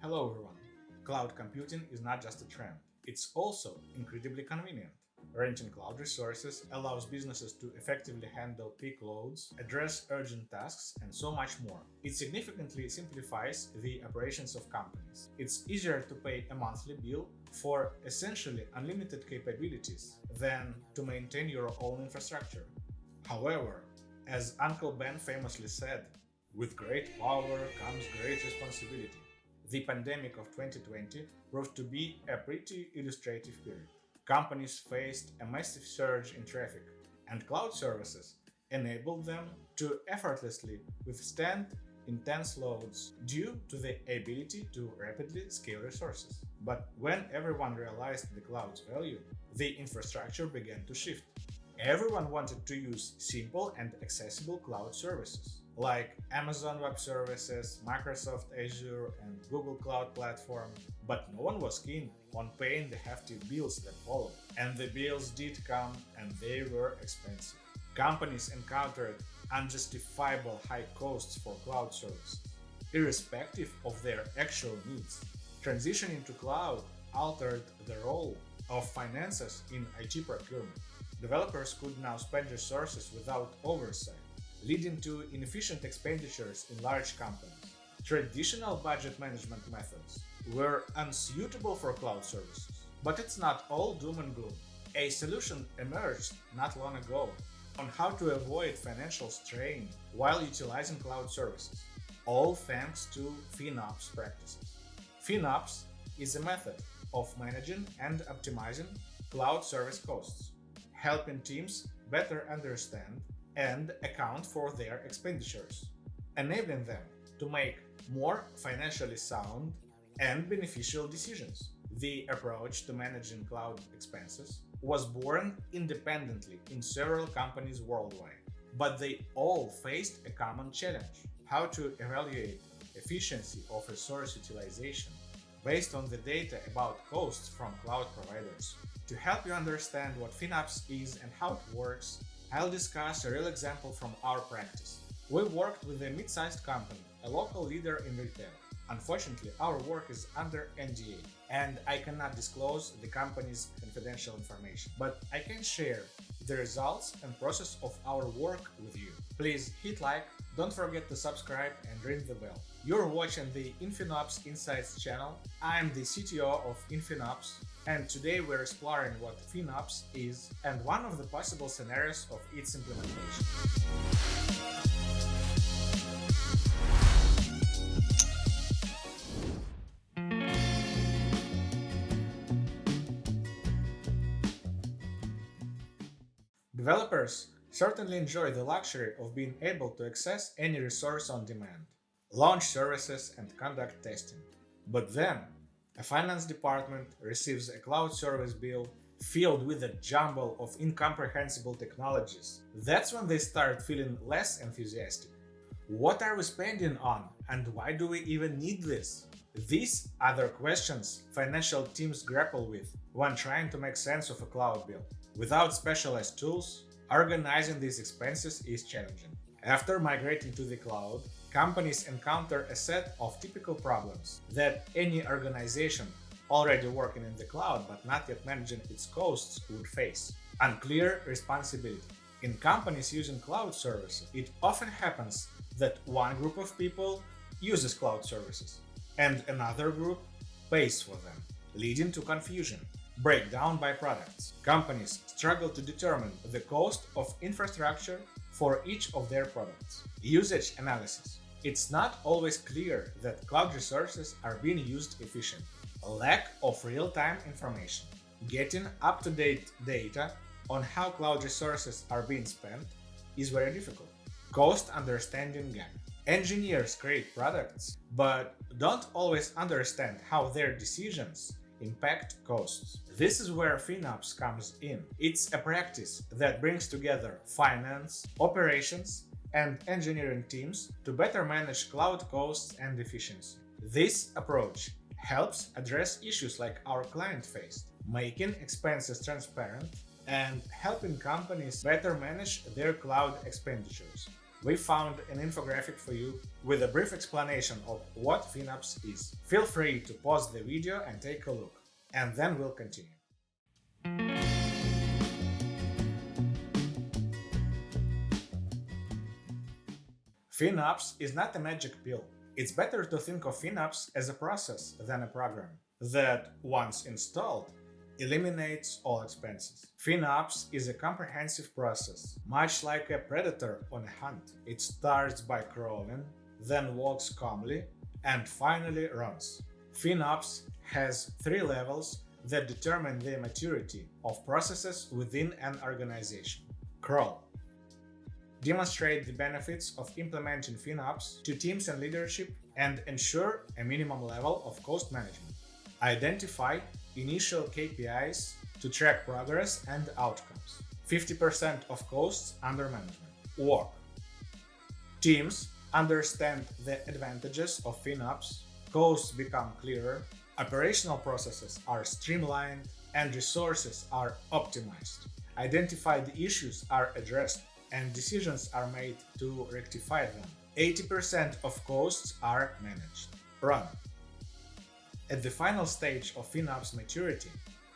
Hello everyone. Cloud computing is not just a trend, it's also incredibly convenient. Renting cloud resources allows businesses to effectively handle peak loads, address urgent tasks, and so much more. It significantly simplifies the operations of companies. It's easier to pay a monthly bill for essentially unlimited capabilities than to maintain your own infrastructure. However, as Uncle Ben famously said, with great power comes great responsibility. The pandemic of 2020 proved to be a pretty illustrative period. Companies faced a massive surge in traffic, and cloud services enabled them to effortlessly withstand intense loads due to the ability to rapidly scale resources. But when everyone realized the cloud's value, the infrastructure began to shift. Everyone wanted to use simple and accessible cloud services like Amazon Web Services, Microsoft Azure, and Google Cloud Platform, but no one was keen on paying the hefty bills that followed. And the bills did come, and they were expensive. Companies encountered unjustifiable high costs for cloud services, irrespective of their actual needs. Transitioning to cloud altered the role of finances in IT procurement. Developers could now spend resources without oversight, leading to inefficient expenditures in large companies. Traditional budget management methods were unsuitable for cloud services. But it's not all doom and gloom. A solution emerged not long ago on how to avoid financial strain while utilizing cloud services, all thanks to FinOps practices. FinOps is a method of managing and optimizing cloud service costs, helping teams better understand and account for their expenditures, enabling them to make more financially sound and beneficial decisions. The approach to managing cloud expenses was born independently in several companies worldwide, but they all faced a common challenge: how to evaluate efficiency of resource utilization based on the data about costs from cloud providers. To help you understand what FinOps is and how it works, I'll discuss a real example from our practice. We worked with a mid-sized company, a local leader in retail. Unfortunately, our work is under NDA, and I cannot disclose the company's confidential information, but I can share the results and process of our work with you. Please hit like, don't forget to subscribe and ring the bell. You're watching the InfinOps Insights channel. I'm the CTO of InfinOps, and today we're exploring what FinOps is and one of the possible scenarios of its implementation. Developers certainly enjoy the luxury of being able to access any resource on demand, launch services, and conduct testing. But then, a finance department receives a cloud service bill filled with a jumble of incomprehensible technologies. That's when they start feeling less enthusiastic. What are we spending on, and why do we even need this? These are the questions financial teams grapple with when trying to make sense of a cloud bill. Without specialized tools, organizing these expenses is challenging. After migrating to the cloud, companies encounter a set of typical problems that any organization already working in the cloud but not yet managing its costs would face. Unclear responsibility. In companies using cloud services, it often happens that one group of people uses cloud services and another group pays for them, leading to confusion. Breakdown by products. Companies struggle to determine the cost of infrastructure for each of their products. Usage analysis. It's not always clear that cloud resources are being used efficiently. Lack of real-time information. Getting up-to-date data on how cloud resources are being spent is very difficult. Cost understanding gap. Engineers create products, but don't always understand how their decisions impact costs. This is where FinOps comes in. It's a practice that brings together finance, operations, and engineering teams to better manage cloud costs and efficiency. This approach helps address issues like our client faced, making expenses transparent and helping companies better manage their cloud expenditures. we found an infographic for you with a brief explanation of what FinOps is. Feel free to pause the video and take a look, and then we'll continue. FinOps is not a magic pill. It's better to think of FinOps as a process than a program that, once installed, eliminates all expenses. FinOps is a comprehensive process, much like a predator on a hunt. It starts by crawling, then walks calmly, and finally runs. FinOps has 3 levels that determine the maturity of processes within an organization. Crawl. Demonstrate the benefits of implementing FinOps to teams and leadership and ensure a minimum level of cost management. Identify initial KPIs to track progress and outcomes. 50% of costs under management. Work. Teams understand the advantages of FinOps, costs become clearer, operational processes are streamlined, and resources are optimized. Identified issues are addressed, and decisions are made to rectify them. 80% of costs are managed. Run. At the final stage of FinOps maturity,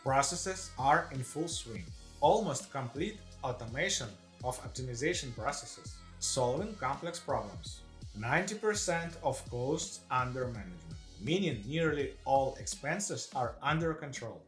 processes are in full swing. Almost complete automation of optimization processes, solving complex problems. 90% of costs under management, meaning nearly all expenses are under control.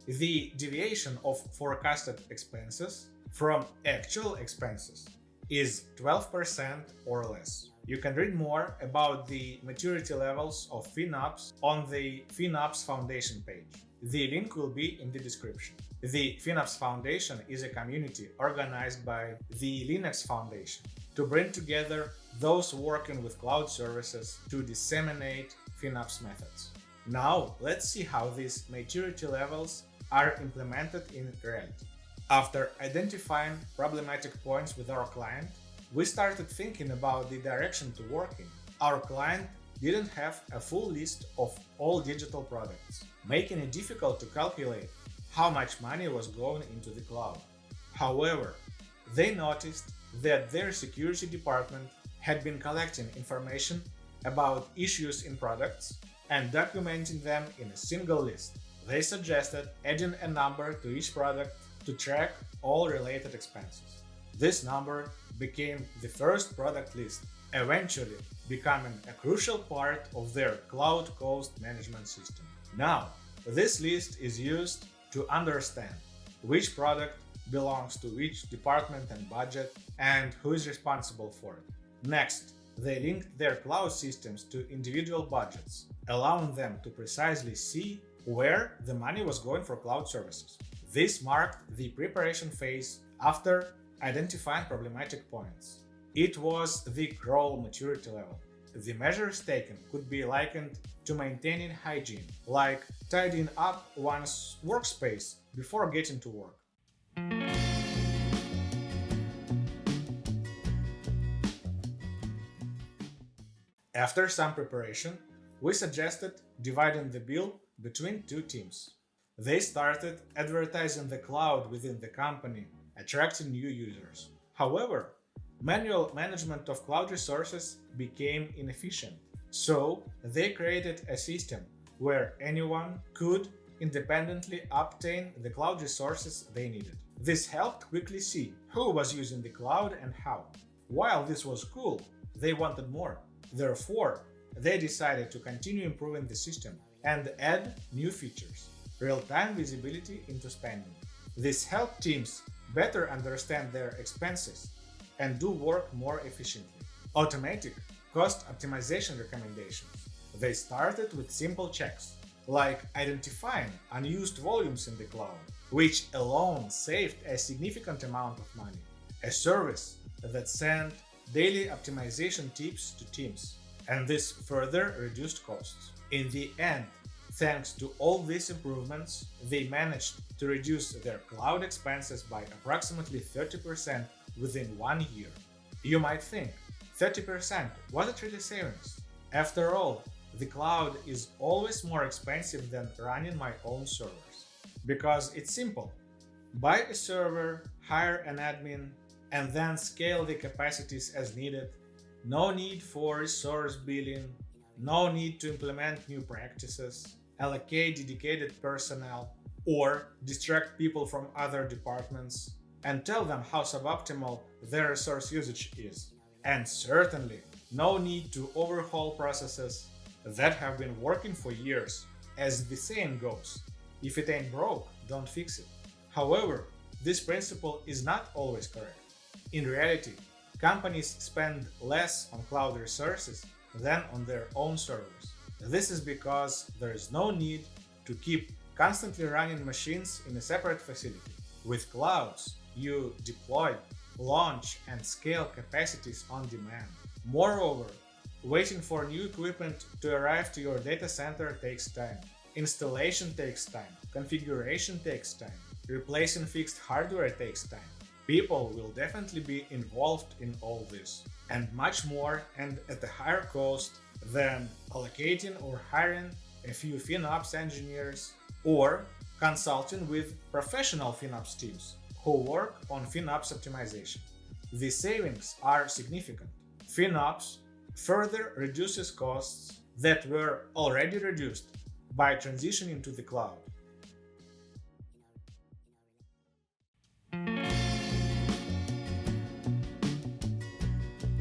The deviation of forecasted expenses from actual expenses is 12% or less. You can read more about the maturity levels of FinOps on the FinOps Foundation page. The link will be in the description. The FinOps Foundation is a community organized by the Linux Foundation to bring together those working with cloud services to disseminate FinOps methods. Now, let's see how these maturity levels are implemented in reality. After identifying problematic points with our client, we started thinking about the direction to work in. Our client didn't have a full list of all digital products, making it difficult to calculate how much money was going into the cloud. However, they noticed that their security department had been collecting information about issues in products and documenting them in a single list. They suggested adding a number to each product to track all related expenses. This number became the first product list, eventually becoming a crucial part of their cloud cost management system. Now, this list is used to understand which product belongs to which department and budget and who is responsible for it. Next, they linked their cloud systems to individual budgets, allowing them to precisely see where the money was going for cloud services. This marked the preparation phase after identifying problematic points. It was the crawl maturity level. The measures taken could be likened to maintaining hygiene, like tidying up one's workspace before getting to work. After some preparation, we suggested dividing the bill between 2 teams. They started advertising the cloud within the company, attracting new users. However, manual management of cloud resources became inefficient. So they created a system where anyone could independently obtain the cloud resources they needed. This helped quickly see who was using the cloud and how. While this was cool, they wanted more. Therefore, they decided to continue improving the system and add new features. Real-time visibility into spending. This helped teams better understand their expenses and do work more efficiently. Automatic cost optimization recommendations. They started with simple checks, like identifying unused volumes in the cloud, which alone saved a significant amount of money. A service that sent daily optimization tips to teams, and this further reduced costs. In the end, thanks to all these improvements, they managed to reduce their cloud expenses by approximately 30% within 1 year. You might think, 30%, was it really savings? After all, the cloud is always more expensive than running my own servers. Because it's simple. Buy a server, hire an admin, and then scale the capacities as needed. No need for resource billing, no need to implement new practices, allocate dedicated personnel, or distract people from other departments and tell them how suboptimal their resource usage is. And certainly, no need to overhaul processes that have been working for years. As the saying goes, if it ain't broke, don't fix it. However, this principle is not always correct. In reality, companies spend less on cloud resources than on their own servers. This is because there is no need to keep constantly running machines in a separate facility. With clouds, you deploy, launch, and scale capacities on demand. Moreover, waiting for new equipment to arrive to your data center takes time. Installation takes time. Configuration takes time. Replacing fixed hardware takes time. People will definitely be involved in all this, and much more, and at a higher cost than allocating or hiring a few FinOps engineers or consulting with professional FinOps teams who work on FinOps optimization. The savings are significant. FinOps further reduces costs that were already reduced by transitioning to the cloud.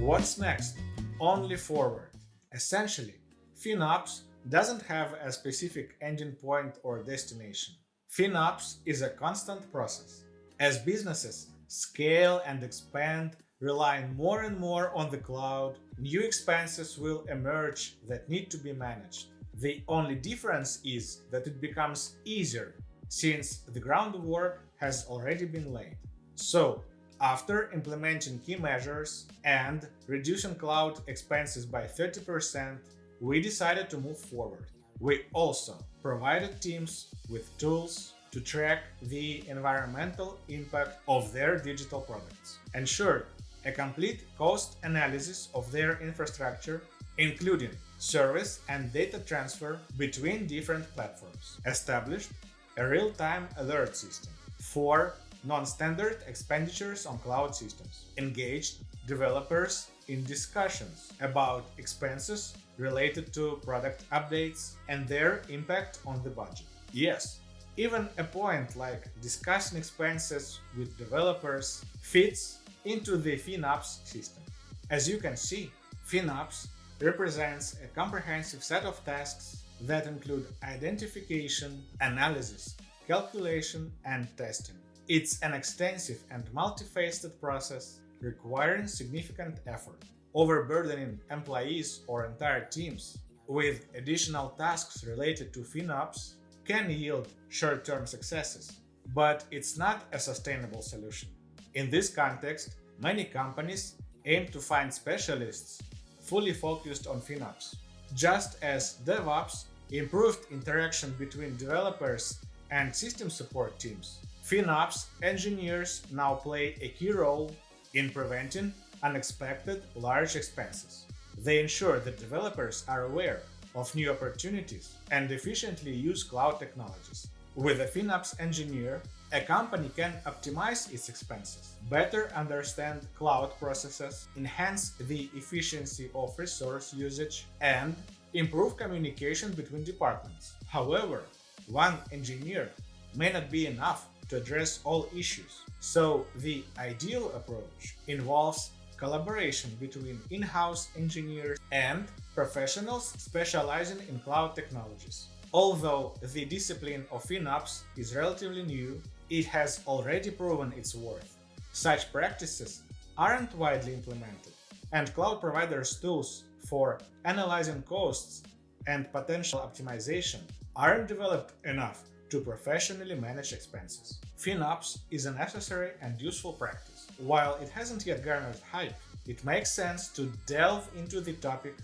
What's next? Only forward. Essentially, FinOps doesn't have a specific ending point or destination. FinOps is a constant process. As businesses scale and expand, relying more and more on the cloud, new expenses will emerge that need to be managed. The only difference is that it becomes easier since the groundwork has already been laid. So, after implementing key measures and reducing cloud expenses by 30%, we decided to move forward. We also provided teams with tools to track the environmental impact of their digital products, ensured a complete cost analysis of their infrastructure, including service and data transfer between different platforms, established a real-time alert system for non-standard expenditures on cloud systems, engaged developers in discussions about expenses related to product updates and their impact on the budget. Yes, even a point like discussing expenses with developers fits into the FinOps system. As you can see, FinOps represents a comprehensive set of tasks that include identification, analysis, calculation, and testing. It's an extensive and multifaceted process requiring significant effort. Overburdening employees or entire teams with additional tasks related to FinOps can yield short-term successes, but it's not a sustainable solution. In this context, many companies aim to find specialists fully focused on FinOps. Just as DevOps improved interaction between developers and system support teams, FinOps engineers now play a key role in preventing unexpected large expenses. They ensure that developers are aware of new opportunities and efficiently use cloud technologies. With a FinOps engineer, a company can optimize its expenses, better understand cloud processes, enhance the efficiency of resource usage, and improve communication between departments. However, one engineer may not be enough to address all issues, so the ideal approach involves collaboration between in-house engineers and professionals specializing in cloud technologies. Although the discipline of FinOps is relatively new, it has already proven its worth. Such practices aren't widely implemented, and cloud providers' tools for analyzing costs and potential optimization aren't developed enough to professionally manage expenses. FinOps is a necessary and useful practice. While it hasn't yet garnered hype, it makes sense to delve into the topic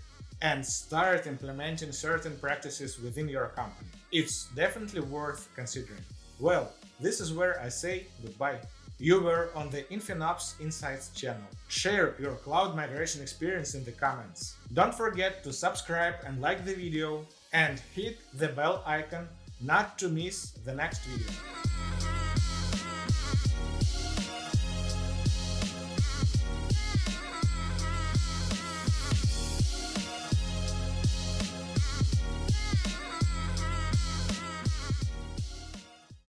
and start implementing certain practices within your company. It's definitely worth considering. Well, this is where I say goodbye. You were on the InfinOps Insights channel. Share your cloud migration experience in the comments. Don't forget to subscribe and like the video and hit the bell icon not to miss the next video.